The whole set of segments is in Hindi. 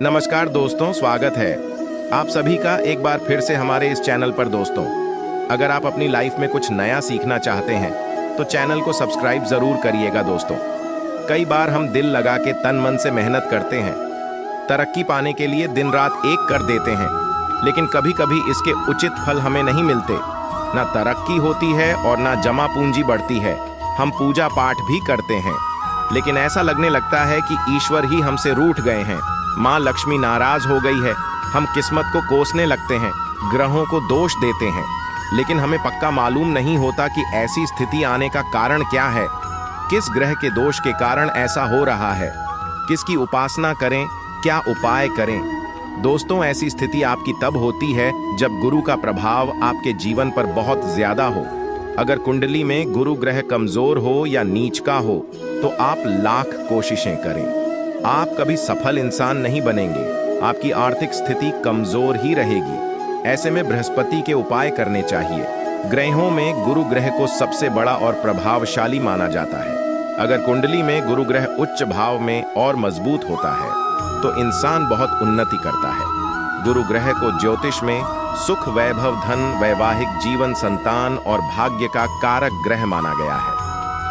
नमस्कार दोस्तों, स्वागत है आप सभी का एक बार फिर से हमारे इस चैनल पर। दोस्तों, अगर आप अपनी लाइफ में कुछ नया सीखना चाहते हैं तो चैनल को सब्सक्राइब जरूर करिएगा। दोस्तों, कई बार हम दिल लगा के तन मन से मेहनत करते हैं, तरक्की पाने के लिए दिन रात एक कर देते हैं, लेकिन कभी कभी इसके उचित फल हमें नहीं मिलते। ना तरक्की होती है और ना जमा पूंजी बढ़ती है। हम पूजा पाठ भी करते हैं, लेकिन ऐसा लगने लगता है कि ईश्वर ही हमसे रूठ गए हैं, माँ लक्ष्मी नाराज हो गई है। हम किस्मत को कोसने लगते हैं, ग्रहों को दोष देते हैं, लेकिन हमें पक्का मालूम नहीं होता कि ऐसी स्थिति आने का कारण क्या है, किस ग्रह के दोष के कारण ऐसा हो रहा है, किसकी उपासना करें, क्या उपाय करें। दोस्तों, ऐसी स्थिति आपकी तब होती है जब गुरु का प्रभाव आपके जीवन पर बहुत ज्यादा हो। अगर कुंडली में गुरु ग्रह कमजोर हो या नीच का हो तो आप लाख कोशिशें करें, आप कभी सफल इंसान नहीं बनेंगे। आपकी आर्थिक स्थिति कमजोर ही रहेगी। ऐसे में बृहस्पति के उपाय करने चाहिए। ग्रहों में गुरु ग्रह को सबसे बड़ा और प्रभावशाली माना जाता है। अगर कुंडली में गुरु ग्रह उच्च भाव में और मजबूत होता है तो इंसान बहुत उन्नति करता है। गुरु ग्रह को ज्योतिष में सुख, वैभव, धन, वैवाहिक जीवन, संतान और भाग्य का कारक ग्रह माना गया है।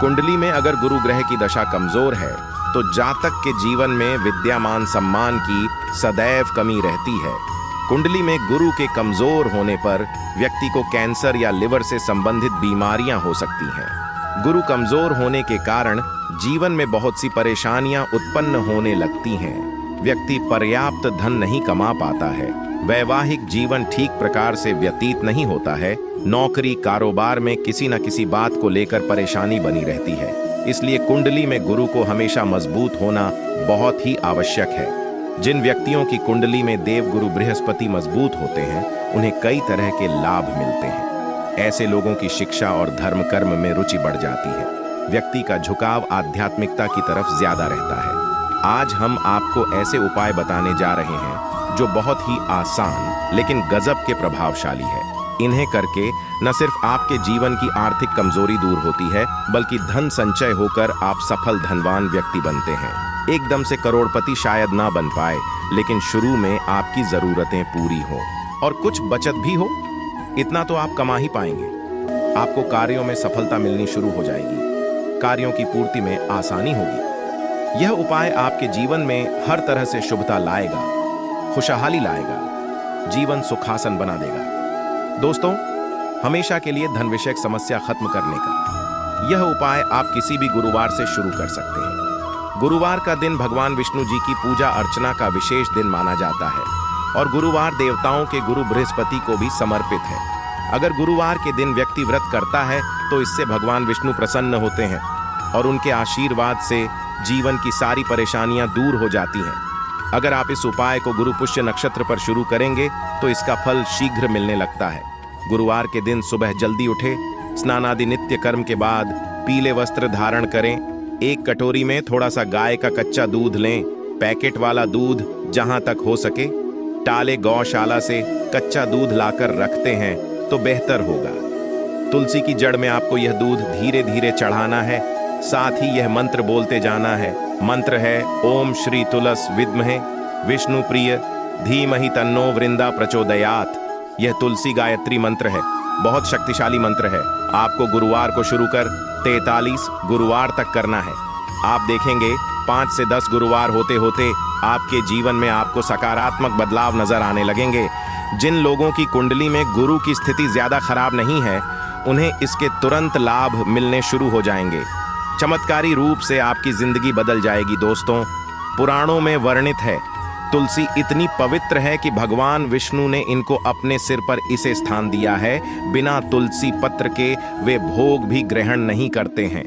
कुंडली में अगर गुरु ग्रह की दशा कमजोर है तो जातक के जीवन में विद्यामान सम्मान की सदैव कमी रहती है। कुंडली में गुरु के कमजोर होने पर व्यक्ति को कैंसर या लिवर से संबंधित बीमारियां हो सकती हैं। गुरु कमजोर होने के कारण जीवन में बहुत सी परेशानियां उत्पन्न होने लगती हैं। व्यक्ति पर्याप्त धन नहीं कमा पाता है। वैवाहिक जीवन ठीक प्रकार से व्यतीत नहीं होता है। नौकरी कारोबार में किसी न किसी बात को लेकर परेशानी बनी रहती है। इसलिए कुंडली में गुरु को हमेशा मजबूत होना बहुत ही आवश्यक है। जिन व्यक्तियों की कुंडली में देवगुरु बृहस्पति मजबूत होते हैं उन्हें कई तरह के लाभ मिलते हैं। ऐसे लोगों की शिक्षा और धर्म कर्म में रुचि बढ़ जाती है। व्यक्ति का झुकाव आध्यात्मिकता की तरफ ज्यादा रहता है। आज हम आपको ऐसे उपाय बताने जा रहे हैं जो बहुत ही आसान लेकिन गजब के प्रभावशाली है। इन्हें करके न सिर्फ आपके जीवन की आर्थिक कमजोरी दूर होती है, बल्कि धन संचय होकर आप सफल धनवान व्यक्ति बनते हैं। एकदम से करोड़पति शायद ना बन पाए, लेकिन शुरू में आपकी जरूरतें पूरी हो और कुछ बचत भी हो, इतना तो आप कमा ही पाएंगे। आपको कार्यों में सफलता मिलनी शुरू हो जाएगी। कार्यों की पूर्ति में आसानी होगी। यह उपाय आपके जीवन में हर तरह से शुभता लाएगा, खुशहाली लाएगा, जीवन सुखासन बना देगा। दोस्तों, हमेशा के लिए धन विषयक समस्या खत्म करने का यह उपाय आप किसी भी गुरुवार से शुरू कर सकते हैं। गुरुवार का दिन भगवान विष्णु जी की पूजा अर्चना का विशेष दिन माना जाता है और गुरुवार देवताओं के गुरु बृहस्पति को भी समर्पित है। अगर गुरुवार के दिन व्यक्ति व्रत करता है तो इससे भगवान विष्णु प्रसन्न होते हैं और उनके आशीर्वाद से जीवन की सारी परेशानियां दूर हो जाती हैं। अगर आप इस उपाय को गुरु पुष्य नक्षत्र पर शुरू करेंगे तो इसका फल शीघ्र मिलने लगता है। गुरुवार के दिन सुबह जल्दी उठे, स्नान आदि नित्य कर्म के बाद पीले वस्त्र धारण करें। एक कटोरी में थोड़ा सा गाय का कच्चा दूध लें। पैकेट वाला दूध जहां तक हो सके टाले गौशाला से कच्चा दूध लाकर रखते हैं तो बेहतर होगा। तुलसी की जड़ में आपको यह दूध धीरे धीरे चढ़ाना है। साथ ही यह मंत्र बोलते जाना है। मंत्र है ओम श्री तुलस विद्महे विष्णु प्रिय धीमहि तन्नो वृंदा प्रचोदयात। यह तुलसी गायत्री मंत्र है, बहुत शक्तिशाली मंत्र है। आपको गुरुवार को शुरू कर 43 गुरुवार तक करना है। आप देखेंगे 5 से 10 गुरुवार होते होते आपके जीवन में आपको सकारात्मक बदलाव नजर आने लगेंगे। जिन लोगों की कुंडली में गुरु की स्थिति ज्यादा खराब नहीं है उन्हें इसके तुरंत लाभ मिलने शुरू हो जाएंगे। चमत्कारी रूप से आपकी जिंदगी बदल जाएगी। दोस्तों, पुराणों में वर्णित है तुलसी इतनी पवित्र है कि भगवान विष्णु ने इनको अपने सिर पर इसे स्थान दिया है। बिना तुलसी पत्र के वे भोग भी ग्रहण नहीं करते हैं।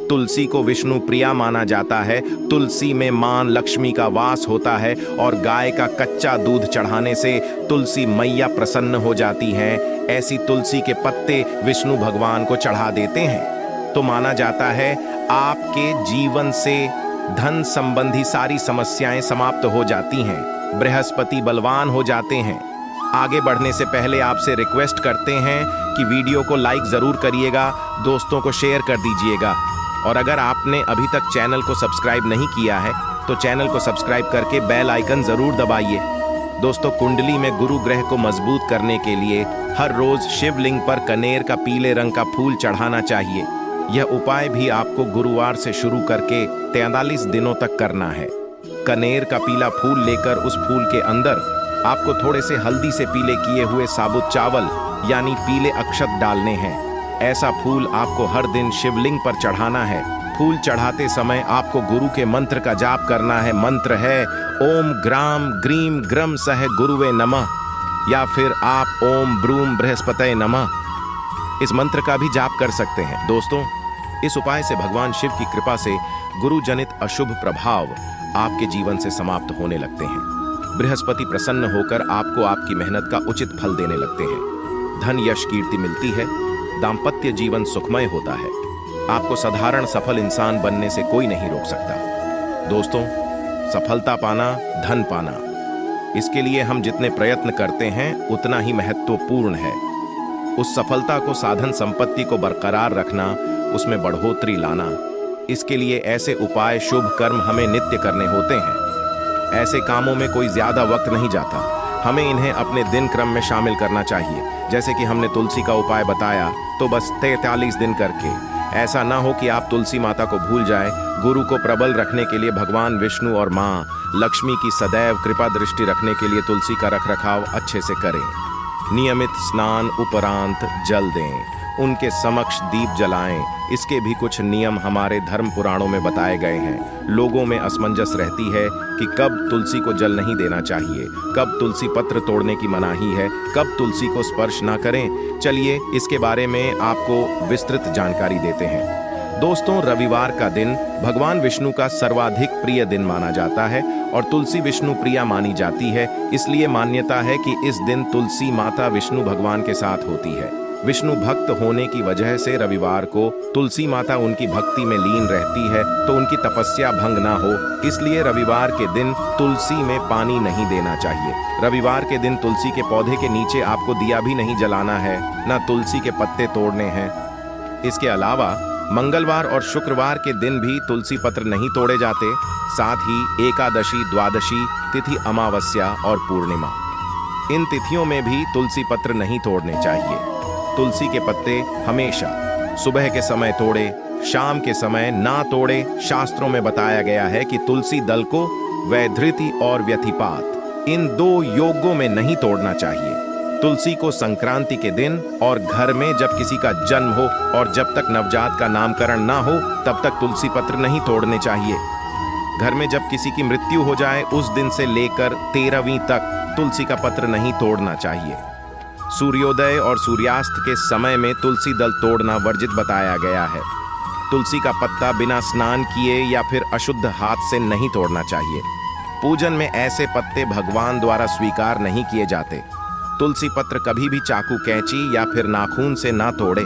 तुलसी को विष्णु प्रिया माना जाता है। तुलसी में मां लक्ष्मी का वास होता है और गाय का कच्चा दूध चढ़ाने से तुलसी मैया प्रसन्न हो जाती हैं। ऐसी तुलसी के पत्ते विष्णु भगवान को चढ़ा देते हैं तो माना जाता है आपके जीवन से धन संबंधी सारी समस्याएं समाप्त हो जाती हैं। बृहस्पति बलवान हो जाते हैं। आगे बढ़ने से पहले आपसे रिक्वेस्ट करते हैं कि वीडियो को लाइक जरूर करिएगा, दोस्तों को शेयर कर दीजिएगा और अगर आपने अभी तक चैनल को सब्सक्राइब नहीं किया है तो चैनल को सब्सक्राइब करके बेल आइकन जरूर दबाइए। दोस्तों, कुंडली में गुरु ग्रह को मजबूत करने के लिए हर रोज शिवलिंग पर कनेर का पीले रंग का फूल चढ़ाना चाहिए। यह उपाय भी आपको गुरुवार से शुरू करके 43 दिनों तक करना है। कनेर का पीला फूल लेकर उस फूल के अंदर आपको थोड़े से हल्दी से पीले किए हुए साबुत चावल यानी पीले अक्षत डालने हैं। ऐसा फूल आपको हर दिन शिवलिंग पर चढ़ाना है। फूल चढ़ाते समय आपको गुरु के मंत्र का जाप करना है। मंत्र है ओम ग्राम ग्रीम ग्रम सह गुरुवे नमः, या फिर आप ओम ब्रूम बृहस्पतये नमः, इस मंत्र का भी जाप कर सकते हैं। दोस्तों, इस उपाय से भगवान शिव की कृपा से गुरु जनित अशुभ प्रभाव आपके जीवन से समाप्त होने लगते हैं। बृहस्पति प्रसन्न होकर आपको आपकी मेहनत का उचित फल देने लगते हैं। धन यश कीर्ति मिलती है। दाम्पत्य जीवन सुखमय होता है। आपको साधारण सफल इंसान बनने से कोई नहीं रोक सकता। दोस्तों, सफलता पाना धन पाना, इसके लिए हम जितने प्रयत्न करते हैं उतना ही महत्वपूर्ण है। उस सफलता को, साधन संपत्ति को बरकरार रखना, उसमें बढ़ोतरी लाना, इसके लिए ऐसे उपाय शुभ कर्म हमें नित्य करने होते हैं। ऐसे कामों में कोई ज्यादा वक्त नहीं जाता। हमें इन्हें अपने दिन क्रम में शामिल करना चाहिए। जैसे कि हमने तुलसी का उपाय बताया, तो बस 43 दिन करके। ऐसा ना हो कि आप तुलसी माता को भूल जाए। गुरु को प्रबल रखने के लिए भगवान विष्णु और माँ लक्ष्मी की सदैव कृपा दृष्टि रखने के लिए तुलसी का रखरखाव अच्छे से करें। नियमित स्नान उपरांत जल दें, उनके समक्ष दीप जलाएं। इसके भी कुछ नियम हमारे धर्म पुराणों में बताए गए हैं। लोगों में असमंजस रहती है कि कब तुलसी को जल नहीं देना चाहिए, कब तुलसी पत्र तोड़ने की मनाही है, कब तुलसी को स्पर्श ना करें। चलिए इसके बारे में आपको विस्तृत जानकारी देते हैं। दोस्तों, रविवार का दिन भगवान विष्णु का सर्वाधिक प्रिय दिन माना जाता है और तुलसी विष्णु प्रिया मानी जाती है। इसलिए मान्यता है कि इस दिन तुलसी माता विष्णु भगवान के साथ होती है। विष्णु भक्त होने की वजह से रविवार को तुलसी माता उनकी भक्ति में लीन रहती है, तो उनकी तपस्या भंग ना हो, इसलिए रविवार के दिन तुलसी में पानी नहीं देना चाहिए। रविवार के दिन तुलसी के पौधे के नीचे आपको दिया भी नहीं जलाना है, ना तुलसी के पत्ते तोड़ने हैं। इसके अलावा मंगलवार और शुक्रवार के दिन भी तुलसी पत्र नहीं तोड़े जाते। साथ ही एकादशी, द्वादशी तिथि, अमावस्या और पूर्णिमा, इन तिथियों में भी तुलसी पत्र नहीं तोड़ने चाहिए। तुलसी के पत्ते हमेशा सुबह के समय तोड़े, शाम के समय ना तोड़े। शास्त्रों में बताया गया है कि तुलसी दल को वैधृति और व्यथिपात, इन दो योगों में नहीं तोड़ना चाहिए। तुलसी को संक्रांति के दिन और घर में जब किसी का जन्म हो और जब तक नवजात का नामकरण ना हो तब तक तुलसी पत्र नहीं तोड़ने चाहिए। घर में जब किसी की मृत्यु हो जाए उस दिन से लेकर 13वीं तक तुलसी का पत्र नहीं तोड़ना चाहिए। सूर्योदय और सूर्यास्त के समय में तुलसी दल तोड़ना वर्जित बताया गया है। तुलसी का पत्ता बिना स्नान किए या फिर अशुद्ध हाथ से नहीं तोड़ना चाहिए। पूजन में ऐसे पत्ते भगवान द्वारा स्वीकार नहीं किए जाते। तुलसी पत्र कभी भी चाकू, कैंची या फिर नाखून से ना तोड़े।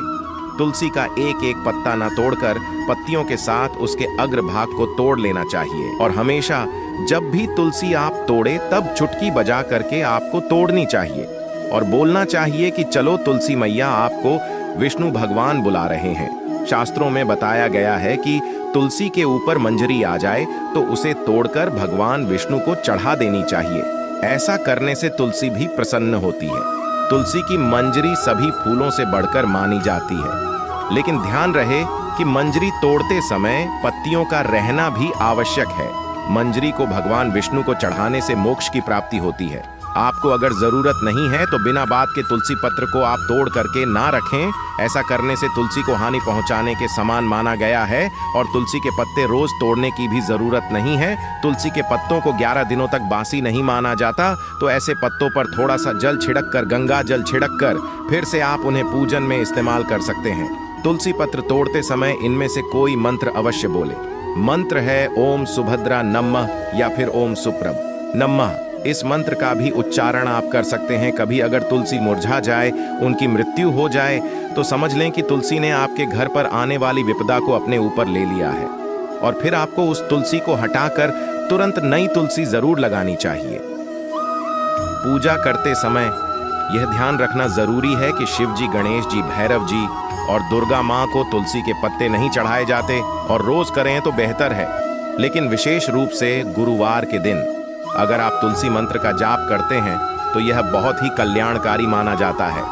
तुलसी का एक एक पत्ता ना तोड़कर पत्तियों के साथ उसके अग्रभाग को तोड़ लेना चाहिए। और हमेशा जब भी तुलसी आप तोड़े तब चुटकी बजा करके आपको तोड़नी चाहिए और बोलना चाहिए कि चलो तुलसी मैया, आपको विष्णु भगवान बुला रहे हैं। शास्त्रों में बताया गया है कि तुलसी के ऊपर मंजरी आ जाए तो उसे तोड़कर भगवान विष्णु को चढ़ा देनी चाहिए। ऐसा करने से तुलसी भी प्रसन्न होती है। तुलसी की मंजरी सभी फूलों से बढ़कर मानी जाती है, लेकिन ध्यान रहे कि मंजरी तोड़ते समय पत्तियों का रहना भी आवश्यक है। मंजरी को भगवान विष्णु को चढ़ाने से मोक्ष की प्राप्ति होती है। आपको अगर जरूरत नहीं है तो बिना बात के तुलसी पत्र को आप तोड़ करके ना रखें। ऐसा करने से तुलसी को हानि पहुंचाने के समान माना गया है और तुलसी के पत्ते रोज तोड़ने की भी जरूरत नहीं है। तुलसी के पत्तों को 11 दिनों तक बासी नहीं माना जाता, तो ऐसे पत्तों पर थोड़ा सा जल छिड़क कर, गंगा जल छिड़क कर फिर से आप उन्हें पूजन में इस्तेमाल कर सकते हैं। तुलसी पत्र तोड़ते समय इनमें से कोई मंत्र अवश्य बोले। मंत्र है ओम सुभद्रा नमः या फिर ओम सुप्रभ नमः। इस मंत्र का भी उच्चारण आप कर सकते हैं। कभी अगर तुलसी मुरझा जाए, उनकी मृत्यु हो जाए, तो समझ लें कि तुलसी ने आपके घर पर आने वाली विपदा को अपने ऊपर ले लिया है और फिर आपको उस तुलसी को हटाकर तुरंत नई तुलसी जरूर लगानी चाहिए। पूजा करते समय यह ध्यान रखना जरूरी है कि शिव जी, गणेश जी, भैरव जी और दुर्गा माँ को तुलसी के पत्ते नहीं चढ़ाए जाते और रोज करें तो बेहतर है। लेकिन विशेष रूप से गुरुवार के दिन अगर आप तुलसी मंत्र का जाप करते हैं तो यह बहुत ही कल्याणकारी माना जाता है।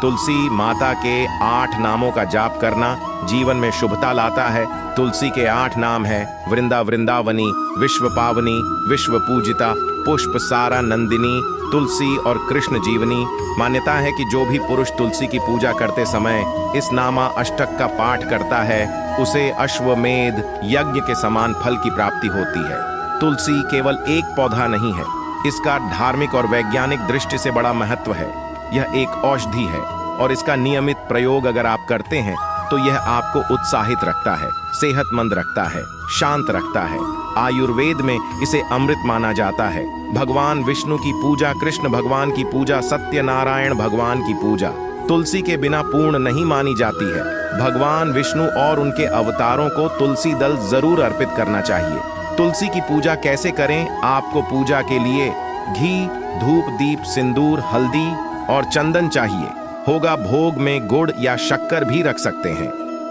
तुलसी माता के 8 नामों का जाप करना जीवन में शुभता लाता है। तुलसी के 8 नाम है वृंदावनी, विश्व पावनी, विश्व पूजिता, पुष्प सारा नंदिनी, तुलसी और कृष्ण जीवनी। मान्यता है कि जो भी पुरुष तुलसी की पूजा करते समय इस नामा अष्टक का पाठ करता है उसे अश्वमेध यज्ञ के समान फल की प्राप्ति होती है। तुलसी केवल एक पौधा नहीं है, इसका धार्मिक और वैज्ञानिक दृष्टि से बड़ा महत्व है। यह एक औषधि है और इसका नियमित प्रयोग अगर आप करते हैं तो यह आपको उत्साहित रखता है, सेहतमंद रखता है, शांत रखता है। आयुर्वेद में इसे अमृत माना जाता है। भगवान विष्णु की पूजा, कृष्ण भगवान की पूजा, सत्यनारायण भगवान की पूजा तुलसी के बिना पूर्ण नहीं मानी जाती है। भगवान विष्णु और उनके अवतारों को तुलसी दल जरूर अर्पित करना चाहिए। तुलसी की पूजा कैसे करें? आपको पूजा के लिए घी, धूप, दीप, सिंदूर, हल्दी और चंदन चाहिए होगा। भोग में गुड़ या शक्कर भी रख सकते हैं।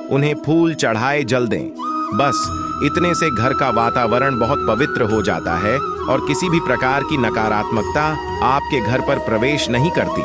उन्हें फूल चढ़ाए जल दें। बस इतने से घर का वातावरण बहुत पवित्र हो जाता है और किसी भी प्रकार की नकारात्मकता आपके घर पर प्रवेश नहीं करती।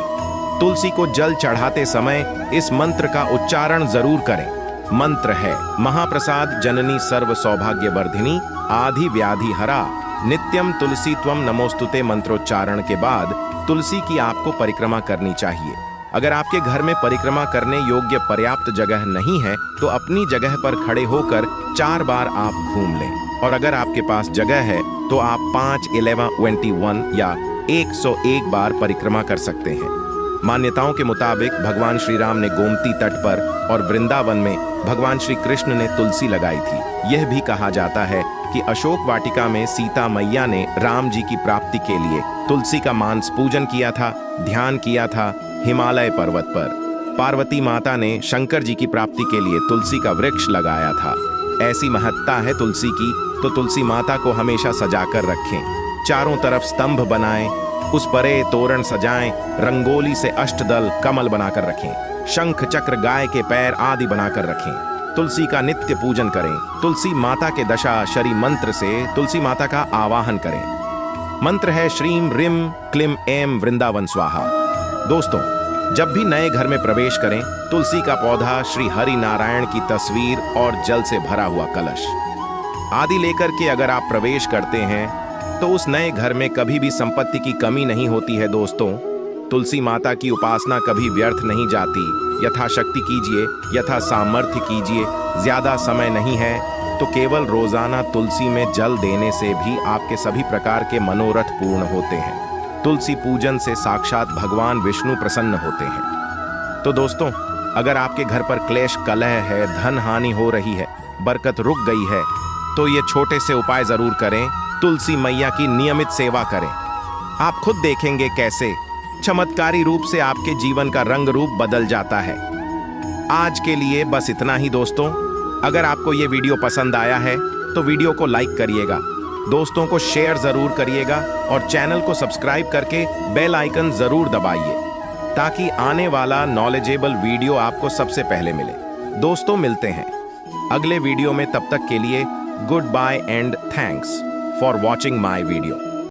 तुलसी को जल चढ़ाते समय इस मंत्र का उच्चारण जरूर करें। मंत्र है महाप्रसाद जननी सर्व सौभाग्य वर्धिनी आदि व्याधि हरा नित्यम तुलसी त्वम नमोस्तुते। मंत्रोच्चारण के बाद तुलसी की आपको परिक्रमा करनी चाहिए। अगर आपके घर में परिक्रमा करने योग्य पर्याप्त जगह नहीं है तो अपनी जगह पर खड़े होकर 4 बार आप घूम लें। और अगर आपके पास जगह है तो आप 5, 11, 21 या 101 बार परिक्रमा कर सकते हैं। मान्यताओं के मुताबिक भगवान श्री राम ने गोमती तट पर और वृंदावन में भगवान श्री कृष्ण ने तुलसी लगाई थी। यह भी कहा जाता है कि अशोक वाटिका में सीता मैया ने राम जी की प्राप्ति के लिए तुलसी का मांस पूजन किया था, ध्यान किया था। हिमालय पर्वत पर पार्वती माता ने शंकर जी की प्राप्ति के लिए तुलसी का वृक्ष लगाया था। ऐसी महत्ता है तुलसी की, तो तुलसी माता को हमेशा सजाकर रखें। चारों तरफ स्तंभ बनाएं, उस परे तोरण सजाएं, रंगोली से अष्टदल कमल बनाकर रखें, शंख चक्र गाय के पैर आदि बनाकर रखें। तुलसी का नित्य पूजन करें। तुलसी माता के दशाक्षरी मंत्र से तुलसी माता का आवाहन करें। मंत्र है श्रीम रिम क्लीम ऐं वृंदावन स्वाहा। दोस्तों, जब भी नए घर में प्रवेश करें, तुलसी का पौधा, श्री हरि नारायण की तस्वीर और जल से भरा हुआ कलश आदि लेकर के अगर आप प्रवेश करते हैं तो उस नए घर में कभी भी संपत्ति की कमी नहीं होती है। दोस्तों, तुलसी माता की उपासना कभी व्यर्थ नहीं जाती। यथाशक्ति कीजिए, यथा सामर्थ्य कीजिए। ज्यादा समय नहीं है तो केवल रोजाना तुलसी में जल देने से भी आपके सभी प्रकार के मनोरथ पूर्ण होते हैं। तुलसी पूजन से साक्षात भगवान विष्णु प्रसन्न होते हैं। तो दोस्तों, अगर आपके घर पर क्लेश कलह है, धन हानि हो रही है, बरकत रुक गई है, तो ये छोटे से उपाय जरूर करें। तुलसी मैया की नियमित सेवा करें। आप खुद देखेंगे कैसे चमत्कारी रूप से आपके जीवन का रंग रूप बदल जाता है। आज के लिए बस इतना ही दोस्तों। अगर आपको ये वीडियो पसंद आया है तो वीडियो को लाइक करिएगा, दोस्तों को शेयर जरूर करिएगा और चैनल को सब्सक्राइब करके बेल आइकन जरूर दबाइए ताकि आने वाला नॉलेजेबल वीडियो आपको सबसे पहले मिले। दोस्तों, मिलते हैं अगले वीडियो में। तब तक के लिए goodbye and thanks for watching my video.